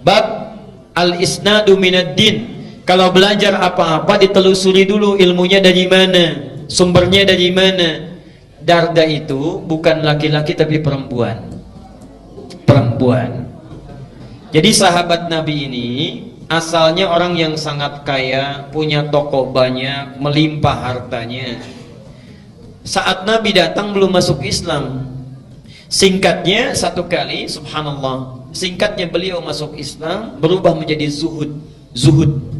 Bab al-isnadu minad din. Kalau belajar apa-apa ditelusuri dulu ilmunya dari mana, sumbernya dari mana. Darda itu bukan laki-laki tapi perempuan. Jadi sahabat Nabi ini asalnya orang yang sangat kaya, punya toko banyak, melimpah hartanya. Saat Nabi datang belum masuk Islam. Singkatnya satu kali, subhanallah, singkatnya beliau masuk Islam berubah menjadi zuhud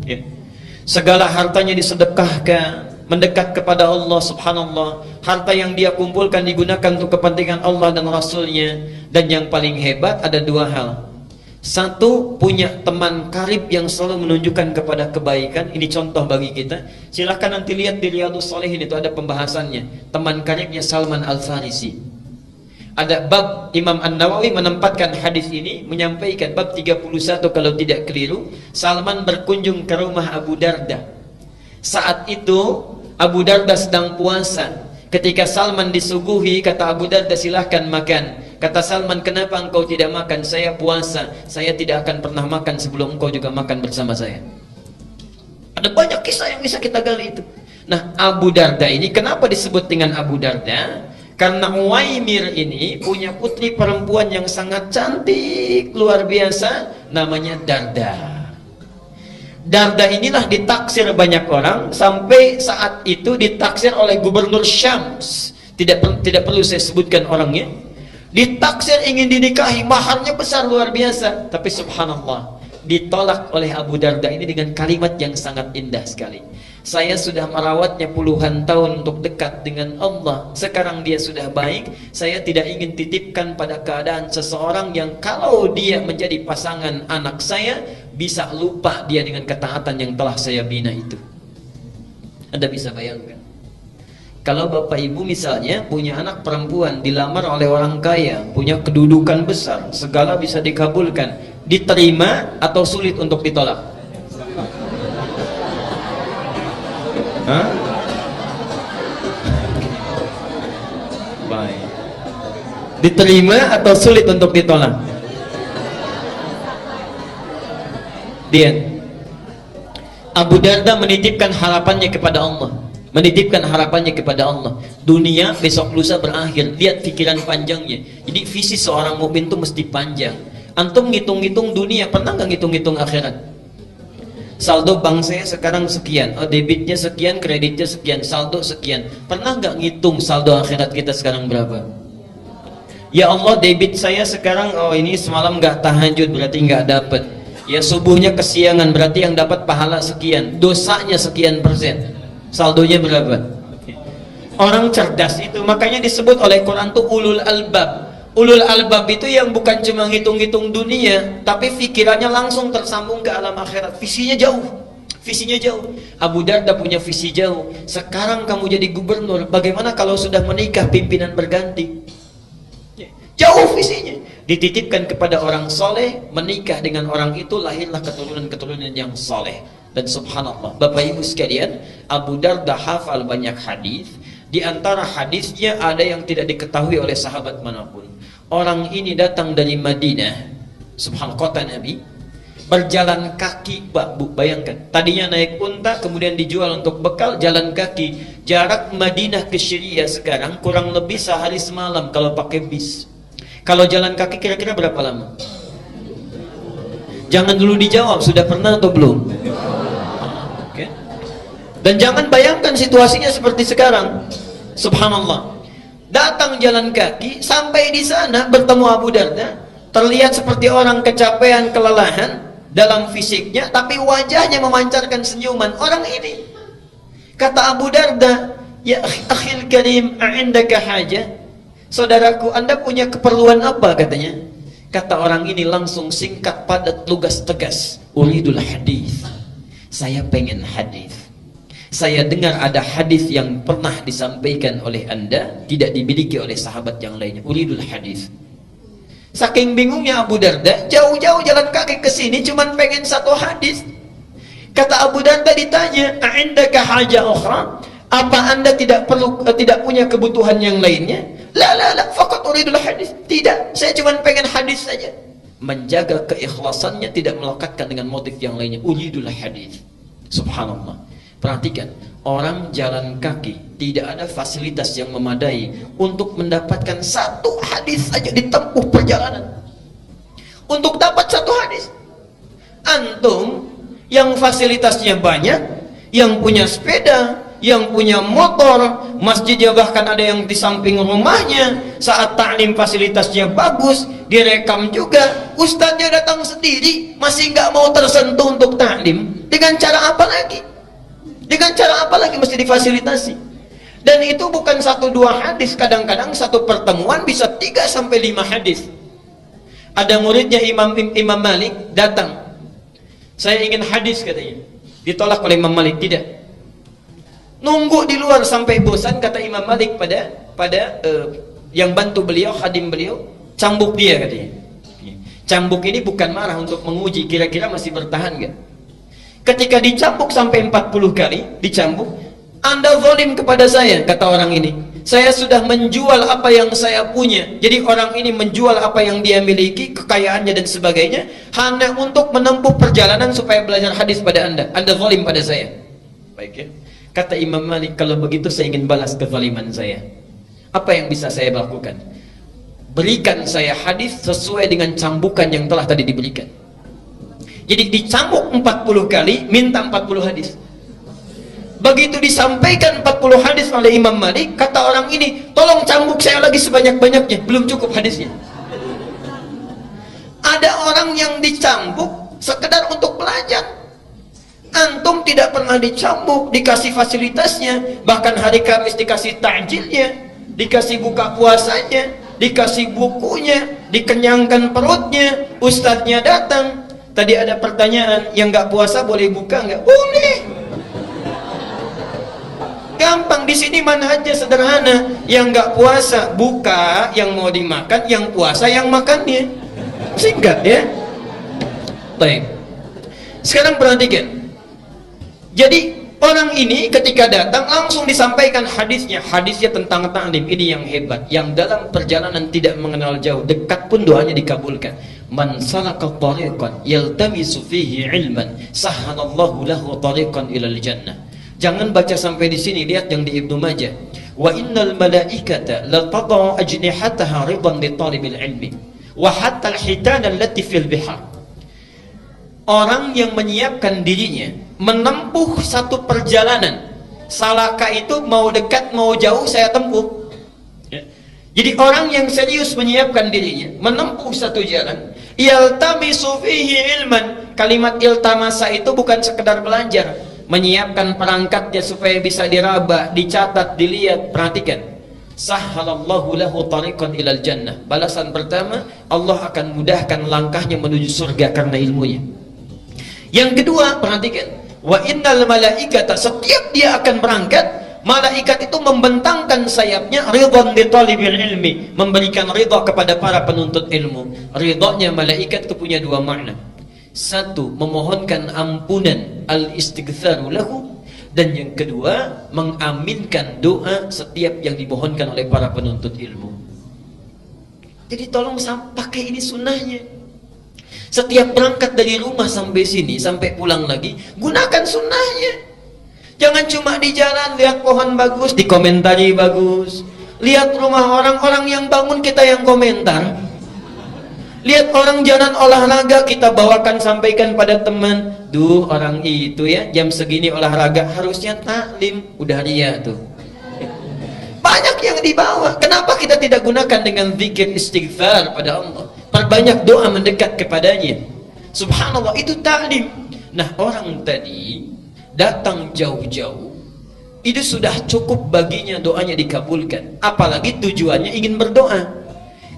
ya. Segala hartanya disedekahkan, mendekat kepada Allah, subhanallah. Harta yang dia kumpulkan digunakan untuk kepentingan Allah dan Rasulnya. Dan yang paling hebat ada dua hal. Satu, punya teman karib yang selalu menunjukkan kepada kebaikan. Ini contoh bagi kita. Silahkan nanti lihat di Riyadhus Shalihin, itu ada pembahasannya. Teman karibnya Salman Al-Farisi. Ada bab, Imam An-Nawawi menempatkan hadis ini, menyampaikan bab 31 kalau tidak keliru. Salman berkunjung ke rumah Abu Darda. Saat itu Abu Darda sedang puasa. Ketika Salman disuguhi, kata Abu Darda, silahkan makan. Kata Salman, kenapa engkau tidak makan? Saya puasa, saya tidak akan pernah makan sebelum engkau juga makan bersama saya. Ada banyak kisah yang bisa kita gali itu. Nah, Abu Darda ini kenapa disebut dengan Abu Darda? Karena Uwaimir ini punya putri perempuan yang sangat cantik, luar biasa, namanya Darda. Darda inilah ditaksir banyak orang, sampai saat itu ditaksir oleh Gubernur Syams. Tidak perlu saya sebutkan orangnya. Ditaksir ingin dinikahi, maharnya besar luar biasa, tapi subhanallah ditolak oleh Abu Darda ini dengan kalimat yang sangat indah sekali. Saya sudah merawatnya puluhan tahun untuk dekat dengan Allah. Sekarang dia sudah baik. Saya tidak ingin titipkan pada keadaan seseorang yang kalau dia menjadi pasangan anak saya, bisa lupa dia dengan ketaatan yang telah saya bina itu. Anda bisa bayangkan, kalau bapak ibu misalnya punya anak perempuan, dilamar oleh orang kaya, punya kedudukan besar, segala bisa dikabulkan, diterima atau sulit untuk ditolak? Hah? Baik. Diterima atau sulit untuk ditolak? Dia Abu Darda menitipkan harapannya kepada Allah. Menitipkan harapannya kepada Allah. Dunia besok lusa berakhir. Lihat pikiran panjangnya. Jadi visi seorang mukmin itu mesti panjang. Antum ngitung-ngitung dunia, pernah nggak ngitung-ngitung akhirat? Saldo bank saya sekarang sekian, oh debitnya sekian, kreditnya sekian, saldo sekian. Pernah nggak ngitung saldo akhirat kita sekarang berapa? Ya Allah, debit saya sekarang, oh ini semalam nggak tahajud, berarti nggak dapat. Ya subuhnya kesiangan, berarti yang dapat pahala sekian. Dosanya sekian persen. Saldonya berapa? Orang cerdas itu, makanya disebut oleh Quran tuh ulul albab. Ulul albab itu yang bukan cuma ngitung-ngitung dunia, tapi pikirannya langsung tersambung ke alam akhirat. Visinya jauh. Abu Darda punya visi jauh. Sekarang kamu jadi gubernur, bagaimana kalau sudah menikah pimpinan berganti? Jauh visinya. Dititipkan kepada orang soleh, menikah dengan orang itu, lahirlah keturunan-keturunan yang soleh. Dan subhanallah, Bapak Ibu sekalian, Abu Darda hafal banyak hadis. Di antara hadisnya ada yang tidak diketahui oleh sahabat manapun. Orang ini datang dari Madinah, subhanallah, kota Nabi, berjalan kaki, Bu, bayangkan. Tadinya naik unta, kemudian dijual untuk bekal, jalan kaki. Jarak Madinah ke Syria sekarang kurang lebih sehari semalam kalau pakai bis. Kalau jalan kaki kira-kira berapa lama? Jangan dulu dijawab, sudah pernah atau belum? Okay. Dan jangan bayangkan situasinya seperti sekarang. Subhanallah. Datang jalan kaki, sampai di sana bertemu Abu Darda, terlihat seperti orang kecapean, kelelahan dalam fisiknya, tapi wajahnya memancarkan senyuman. Orang ini, kata Abu Darda, ya akhil karim, a'indaka haja? Saudaraku, Anda punya keperluan apa? Katanya. Kata orang ini langsung singkat, padat, lugas, tegas. Uridul hadis. Saya pengen hadis. Saya dengar ada hadis yang pernah disampaikan oleh Anda, tidak dimiliki oleh sahabat yang lainnya. Uridul hadis. Saking bingungnya Abu Darda, jauh-jauh jalan kaki ke sini cuman pengen satu hadis. Kata Abu Darda ditanya, "A'indaka haja ukhra?" Apa Anda tidak punya kebutuhan yang lainnya? La, faqat uridul hadis. Tidak, saya cuma pengen hadis saja. menjaga keikhlasannya, tidak melekatkan dengan motif yang lainnya. Uridul hadis. Subhanallah. Perhatikan, orang jalan kaki tidak ada fasilitas yang memadai untuk mendapatkan satu hadis saja ditempuh perjalanan. Untuk dapat satu hadis, antum yang fasilitasnya banyak, yang punya sepeda, yang punya motor, masjidnya bahkan ada yang di samping rumahnya, saat taklim fasilitasnya bagus, direkam juga, ustadznya datang sendiri, masih nggak mau tersentuh untuk taklim. Dengan cara apa lagi? Dengan cara apa lagi mesti difasilitasi? Dan itu bukan 1-2 hadis, kadang-kadang satu pertemuan bisa 3-5 hadis. Ada muridnya Imam Malik datang, saya ingin hadis katanya, ditolak oleh Imam Malik, tidak. Nunggu di luar sampai bosan, kata Imam Malik pada yang bantu beliau, khadim beliau, cambuk dia katanya. Cambuk ini bukan marah, untuk menguji kira-kira masih bertahan gak. Ketika dicambuk sampai 40 kali dicambuk, Anda zalim kepada saya, kata orang ini. Saya sudah menjual apa yang saya punya. Jadi orang ini menjual apa yang dia miliki, kekayaannya dan sebagainya, hanya untuk menempuh perjalanan supaya belajar hadis pada Anda. Anda zalim pada saya. Baik ya. Kata Imam Malik, kalau begitu saya ingin balas kezaliman saya. Apa yang bisa saya lakukan? Berikan saya hadis sesuai dengan cambukan yang telah tadi diberikan. Jadi dicambuk 40 kali, minta 40 hadis. Begitu disampaikan 40 hadis oleh Imam Malik, kata orang ini, tolong cambuk saya lagi sebanyak-banyaknya, belum cukup hadisnya. Ada orang yang dicambuk sekedar untuk belajar. Antum tidak pernah dicambuk, dikasih fasilitasnya, bahkan hari Kamis dikasih takjilnya, dikasih buka puasanya, dikasih bukunya, dikenyangkan perutnya, ustadznya datang. Tadi ada pertanyaan, yang nggak puasa boleh buka nggak? Boleh. Gampang, di sini manhajnya sederhana. Yang nggak puasa buka, yang mau dimakan, yang puasa yang makannya. Singkat ya. Baik. Sekarang perhatikan. Jadi orang ini ketika datang langsung disampaikan hadisnya. Hadisnya tentang ta'lim. Ini yang hebat. Yang dalam perjalanan tidak mengenal jauh, dekat pun doanya dikabulkan. Man salaka tariqan yaltamisu fihi ilman sahhalallahu lahu tariqan ilal jannah. Jangan baca sampai di sini, lihat yang di Ibnu Majah. Wa innal malaikata la tadau ajnihataha ridan li talibil ilmi wa hatta al-hitan allati fil bihar. Orang yang menyiapkan dirinya menempuh satu perjalanan, salaka itu mau dekat mau jauh saya tempuh. Jadi orang yang serius menyiapkan dirinya menempuh satu jalan, yaltamisu fihi ilman. Kalimat iltamasa itu bukan sekedar belajar, menyiapkan perangkatnya supaya bisa diraba, dicatat, dilihat. Perhatikan, sahhalallahu lahu tariqan ilal jannah. Balasan pertama, Allah akan mudahkan langkahnya menuju surga karena ilmunya. Yang kedua, perhatikan, wa innal malaikata, setiap dia akan berangkat, malaikat itu membentangkan sayapnya ridwan li talibil ilmi, memberikan ridha kepada para penuntut ilmu. Ridhanya malaikat itu punya 2 makna. Satu, memohonkan ampunan, al-istighfaru lahu, dan yang kedua, mengaminkan doa setiap yang dimohonkan oleh para penuntut ilmu. Jadi tolong pakai ini sunnahnya. Setiap berangkat dari rumah sampai sini, sampai pulang lagi, gunakan sunnahnya. Jangan cuma di jalan lihat pohon bagus, dikomentari bagus. Lihat rumah orang-orang yang bangun, kita yang komentar. Lihat orang jalan olahraga, kita bawakan, sampaikan pada teman. Duh, orang itu ya jam segini olahraga, harusnya taklim. Udah ria tuh. Banyak yang dibawa. Kenapa kita tidak gunakan dengan zikir istighfar pada Allah? Perbanyak doa mendekat kepadanya. Subhanallah, itu taklim. Nah, orang tadi datang jauh-jauh, itu sudah cukup baginya doanya dikabulkan. Apalagi tujuannya ingin berdoa.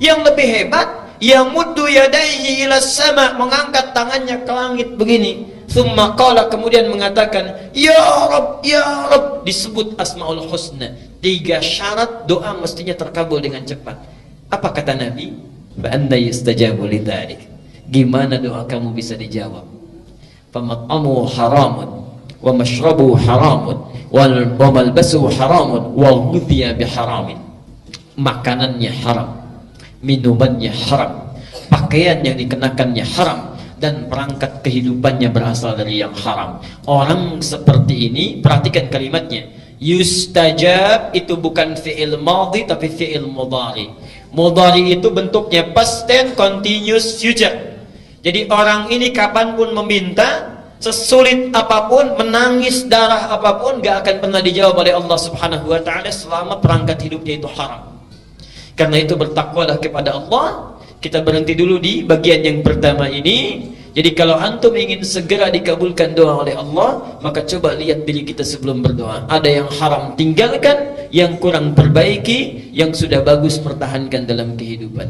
Yang lebih hebat, yamuddu yadaihi ila sama, mengangkat tangannya ke langit begini. Tsumma qala, kemudian mengatakan, ya Rabb, ya Rabb, disebut asmaul husna. 3 syarat doa mestinya terkabul dengan cepat. Apa kata Nabi? Fa anna yustajabu lidzalik. Gimana doa kamu bisa dijawab? Famat'amu haramun wa mashrabu haramun wa malbasu haramun wa ghudhiya biharamin. Makanannya haram, minumannya haram, pakaian yang dikenakannya haram, dan perangkat kehidupannya berasal dari yang haram. Orang seperti ini, perhatikan kalimatnya, yustajab itu bukan fi'il madhi tapi fi'il mudhari. Mudhari itu bentuknya past tense continuous future. Jadi orang ini kapanpun meminta, sesulit apapun, menangis darah apapun, gak akan pernah dijawab oleh Allah subhanahu wa ta'ala selama perangkat hidupnya itu haram. Karena itu bertakwalah kepada Allah. Kita berhenti dulu di bagian yang pertama ini. Jadi kalau antum ingin segera dikabulkan doa oleh Allah, maka coba lihat diri kita sebelum berdoa. Ada yang haram tinggalkan, yang kurang perbaiki, yang sudah bagus pertahankan dalam kehidupan.